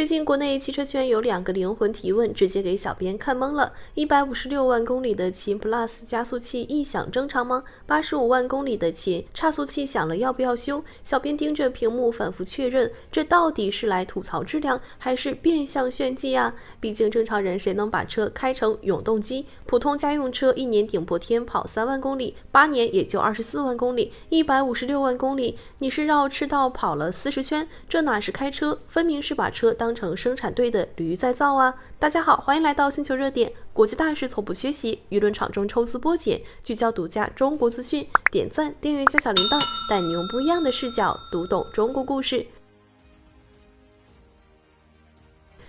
最近国內汽車圈有2個靈魂提問，直接給小編看懵了。156萬公里的秦 Plus 加速器異響正常嗎？85萬公里的秦差速器響了要不要修？小編盯着屏幕反覆確認，這到底是來吐槽質量，還是變相炫技啊？畢竟正常人誰能把車開成永動機？普通家用車1年頂破天跑3萬公里，8年也就24萬公里，156萬公里，你是繞赤道跑了40圈，這哪是開車，分明是把車當成生產隊的驢在造啊！大家好，歡迎來到星球熱點，國際大事從不缺席，輿論場中抽絲剝繭，聚焦獨家中國資訊，點讚、訂閱加小鈴鐺，帶你用不一樣的視角讀懂中國故事。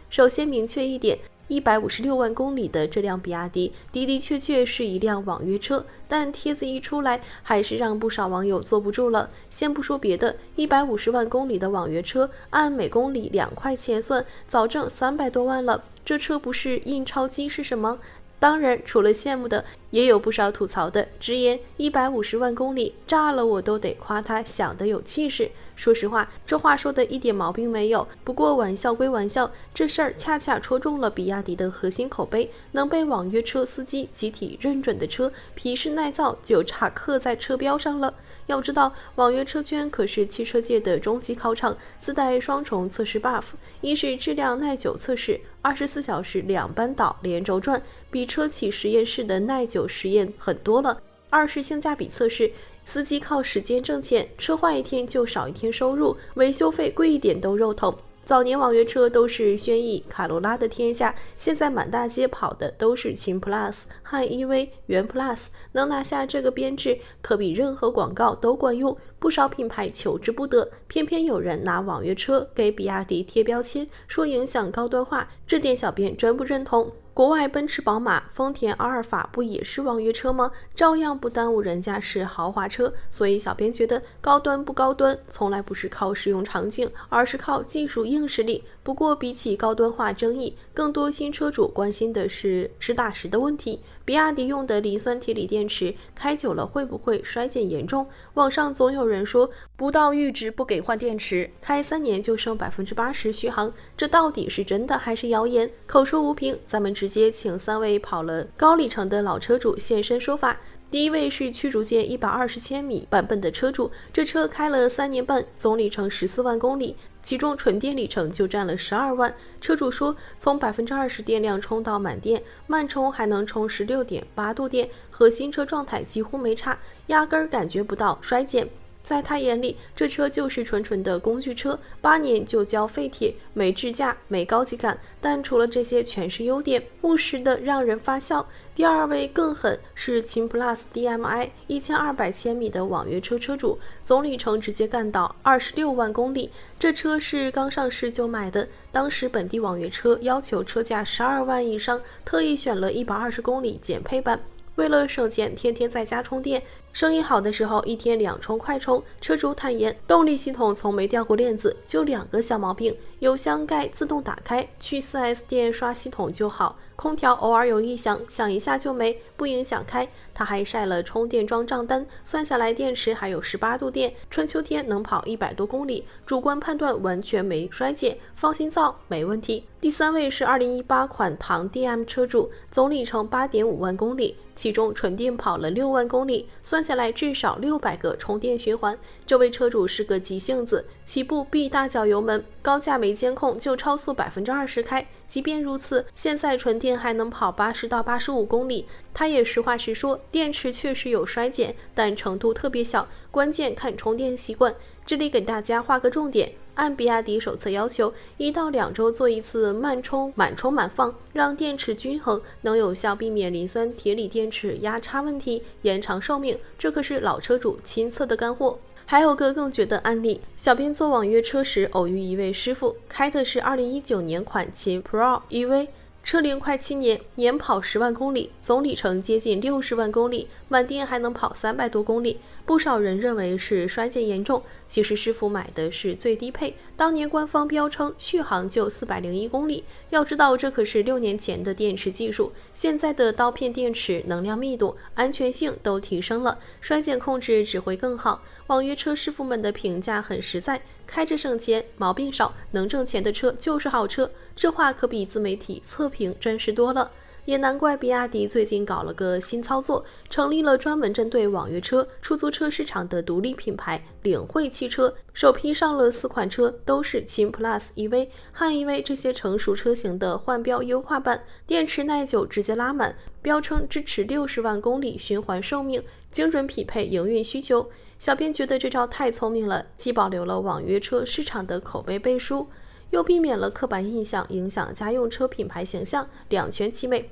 首先明確一點，156萬公里的這輛比亞迪的確是一輛網約車，但帖子一出來，還是讓不少網友坐不住了。先不說別的，150萬公里的網約車，按每公里2塊錢算，早掙300多萬了。這車不是印鈔機是什麼？當然，除了羨慕的，也有不少吐槽的，直言150萬公里炸了，我都得誇他想得有氣勢。說實話，這話說的一點毛病沒有。不過玩笑歸玩笑，這事兒恰恰戳中了比亞迪的核心口碑。能被網約車司機集體認準的車，皮實耐造，就差刻在車標上了。要知道，網約車圈可是汽車界的終極考場，自帶雙重測試 buff， 一是質量耐久測試，24小時2班倒連軸轉，比車企實驗室的耐久實驗很多了；二是性價比測試，司機靠時間掙錢，車壞1天就少1天收入，維修費貴一點都肉疼。早年網約車都是軒逸、卡羅拉的天下，現在滿大街跑的都是秦 Plus 和 EV 元 Plus， 能拿下這個編制，可比任何廣告都管用。不少品牌求之不得，偏偏有人拿網約車給比亞迪貼標籤，說影響高端化，這點小編真不認同。國外奔馳、寶馬、豐田阿爾法不也是網約車嗎？照樣不耽誤人家是豪華車。所以小編覺得高端不高端，從來不是靠使用場景，而是靠技術硬實力。不過比起高端化爭議，更多新車主關心的是實打實的問題。比亞迪用的磷酸鐵鋰電池開久了會不會衰減嚴重？網上總有人說不到閾值不給換電池，開3年就剩80%續航，這到底是真的還是謠言？口說無憑，咱們直接請3位跑了高里程的老車主現身說法。第一位是驅逐艦120千米版本的車主，這車開了3年半，總里程14萬公里，其中純電里程就占了12萬。車主說，從20%電量充到滿電，慢充還能充16.8度電，和新車狀態幾乎沒差，壓根兒感覺不到衰減。在他眼裡，這車就是純純的工具車，8年就交廢鐵，沒智駕，沒高級感，但除了這些全是優點，務實的讓人發笑。第二位更狠，是秦 Plus DMI 1200千米的網約車車主，總里程直接幹到26萬公里。這車是剛上市就買的，當時本地網約車要求車價12萬以上，特意選了120公里減配版。為了省錢，天天在家充電，生意好的時候1天2充快充。車主坦言，動力系統從沒掉過鏈子，就2個小毛病：油箱蓋自動打開，去 4S 店刷系統就好；空調偶爾有異響，響一下就沒，不影響開。他還曬了充電樁賬單，算下來電池還有18度電，春秋天能跑100多公里，主觀判斷完全沒衰減，放心造，沒問題。第3位是2018款唐 DM 車主，總里程8.5萬公里，其中純電跑了6萬公里，算下來至少600個充電循環。這位車主是個急性子，起步必大腳油門，高架沒監控就超速20%開。即便如此，現在純電還能跑80到85公里。他也實話實說，電池確實有衰減，但程度特別小，關鍵看充電習慣。這裡給大家畫個重點，按比亞迪手冊要求，1到2周做一次慢充、滿充滿放，讓電池均衡，能有效避免磷酸鐵鋰電池壓差問題，延長壽命。這可是老車主親測的乾貨。還有個更絕的案例，小編做網約車時偶遇一位師傅，開的是2019年款秦 Pro EV，車齡快7年，年跑10萬公里，總里程接近60萬公里，滿電還能跑300多公里。不少人認為是衰減嚴重，其實師傅買的是最低配，當年官方標稱續航就401公里。要知道這可是6年前的電池技術，現在的刀片電池能量密度、安全性都提升了，衰減控制只會更好。網約車師傅們的評價很實在，開着省錢，毛病少，能掙錢的車就是好車。這話可比自媒體測評真實多了。也難怪比亞迪最近搞了個新操作，成立了專門針對網約車、出租車市場的獨立品牌領匯汽車，首批上了4款車，都是秦 Plus EV、漢 EV 這些成熟車型的換標優化版，電池耐久直接拉滿，標稱支持60萬公里循環壽命，精準匹配營運需求。小編覺得這招太聰明了，既保留了網約車市場的口碑背書，又避免了刻板印象影響家用車品牌形象，兩全其美。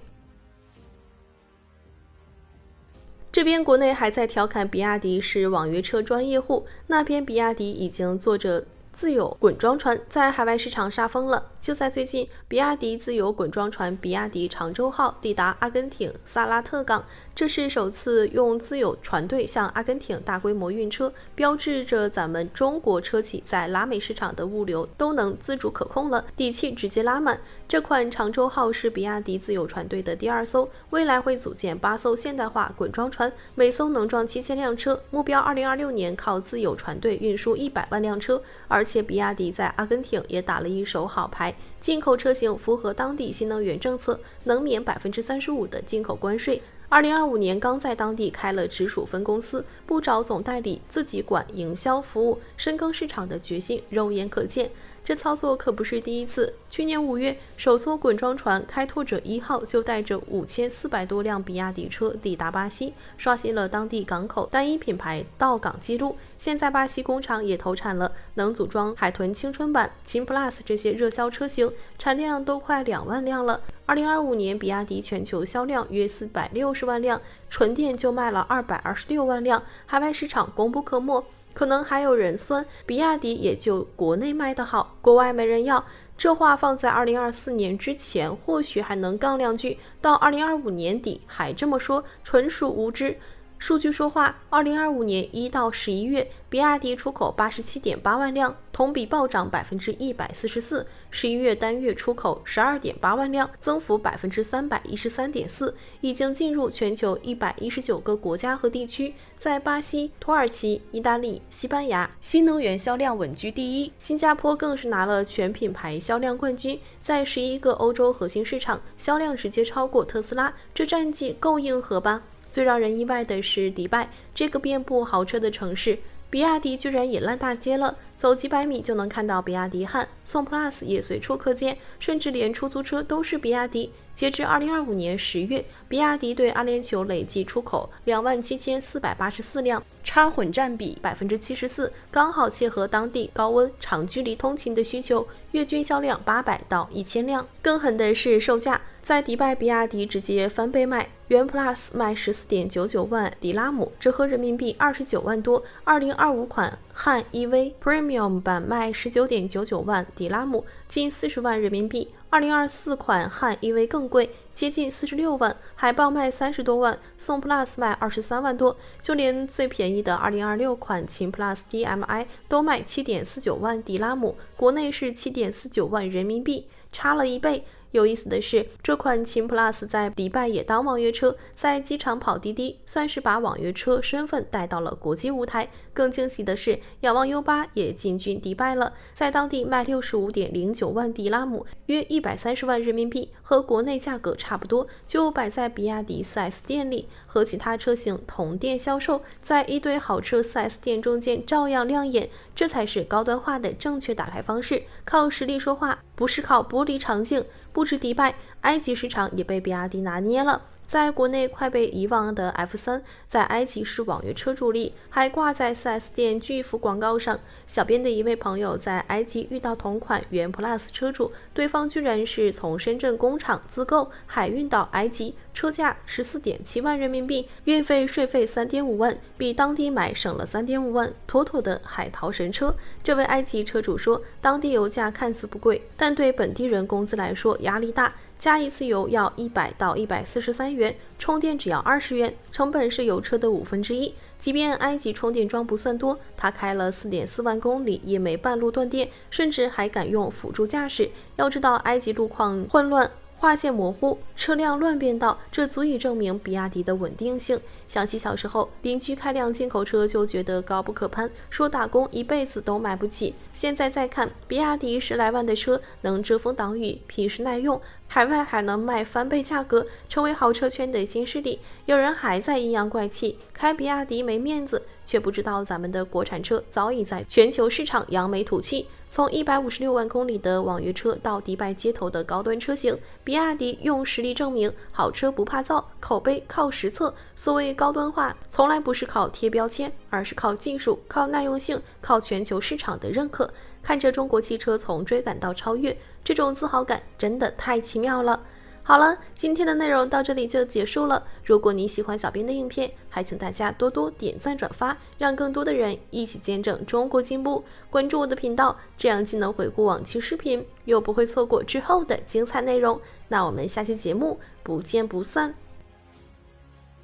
這邊國內還在調侃比亞迪是網約車專業戶，那邊比亞迪已經坐着自有滾裝船在海外市場殺瘋了。就在最近，比亞迪自有滾裝船比亞迪長洲號抵達阿根廷薩拉特港，這是首次用自有船隊向阿根廷大規模運車，標誌着咱們中國車企在拉美市場的物流都能自主可控了，底氣直接拉滿。這款長洲號是比亞迪自有船隊的第2艘，未來會組建8艘現代化滾裝船，每艘能裝7000輛車，目標2026年靠自有船隊運輸100萬輛車。而且比亞迪在阿根廷也打了一手好牌，進口車型符合當地新能源政策，能免35%的進口關稅。2025年剛在當地開了直屬分公司，不找總代理，自己管營銷服務，深耕市場的決心肉眼可見。這操作可不是第一次，去年5月，首艘滾裝船開拓者1號就帶着5400多輛比亞迪車抵達巴西，刷新了當地港口單一品牌到港紀錄。現在巴西工廠也投產了能組裝海豚青春版、秦 Plus 這些熱銷車型，產量都快2萬輛了。2025年，比亞迪全球銷量約460萬輛，純電就賣了226萬輛，海外市場功不可沒。可能還有人酸，比亞迪也就國內賣得好，國外沒人要。這話放在2024年之前，或許還能槓兩句，到2025年底還這麼說，純屬無知。數據說話，2025年1到11月，比亞迪出口87.8萬輛，同比暴漲144%。11月單月出口12.8萬輛，增幅313.4%，已經進入全球119個國家和地區，在巴西、土耳其、意大利、西班牙，新能源銷量穩居第一。新加坡更是拿了全品牌銷量冠軍，在11個歐洲核心市場，銷量直接超過特斯拉，這戰績夠硬核吧？最讓人意外的是迪拜這個遍佈豪車的城市，比亞迪居然也爛大街了，走幾百米就能看到比亞迪漢，宋 Plus 也隨處可見，甚至連出租車都是比亞迪。截至2025年10月，比亞迪對阿聯酋累計出口27484輛，插混占比74%，剛好切合當地高溫長距離通勤的需求，月均銷量800到1000輛。更狠的是售價，在迪拜比亞迪直接翻倍賣，原 Plus 賣14.99萬迪拉姆，折合人民幣29萬多。2025款漢 EV Premium 版賣19.99萬迪拉姆，近40萬人民幣。2024款漢 EV 更貴，接近46萬，海豹賣30多萬，宋 Plus 賣23萬多，就連最便宜的2026款秦 Plus DMI 都賣7.49萬迪拉姆，國內是7.49萬人民幣，差了1倍。有意思的是，這款秦 Plus 在迪拜也當網約車，在機場跑滴滴，算是把網約車身份帶到了國際舞台。更驚喜的是，仰望 U8 也進軍迪拜了，在當地賣65.09萬迪拉姆，約130萬人民幣，和國內價格差不多，就擺在比亞迪 4S 店裡，和其他車型同店銷售，在一堆好車 4S 店中間照樣亮眼。這才是高端化的正確打開方式，靠實力說話，不是靠玻璃場景。不止迪拜，埃及市場也被比亞迪拿捏了。在國內快被遺忘的 F3， 在埃及是網約車主力，還掛在 4S 店巨幅廣告上。小編的一位朋友在埃及遇到同款原 Plus 車主，對方居然是從深圳工廠自購海運到埃及，車價14.7萬人民幣，運費稅費3.5萬，比當地買省了3.5萬，妥妥的海淘神車。這位埃及車主說，當地油價看似不貴，但對本地人工資來說壓力大。加一次油要100到143元，充電只要20元，成本是油車的1/5。即便埃及充電樁不算多，他開了4.4萬公里也沒半路斷電，甚至還敢用輔助駕駛。要知道，埃及路況混亂，劃線模糊，車輛亂變道，這足以證明比亞迪的穩定性。想起小時候，鄰居開輛進口車就覺得高不可攀，說打工一輩子都買不起。現在再看，比亞迪10來萬的車能遮風擋雨，皮實耐用，海外還能賣翻倍價格，成為豪車圈的新勢力。有人還在陰陽怪氣，開比亞迪沒面子，卻不知道咱們的國產車早已在全球市場揚眉吐氣。從156萬公里的網約車到迪拜街頭的高端車型，比亞迪用實力證明好車不怕造，口碑靠實測。所謂高端化，從來不是靠貼標籤，而是靠技術、靠耐用性、靠全球市場的認可。看着中國汽車從追趕到超越，這種自豪感真的太奇妙了。好了，今天的內容到這裡就結束了。如果你喜歡小編的影片，還請大家多多點讚轉發，讓更多的人一起見證中國進步。關注我的頻道，這樣既能回顧往期視頻，又不會錯過之後的精彩內容。那我們下期節目不見不散。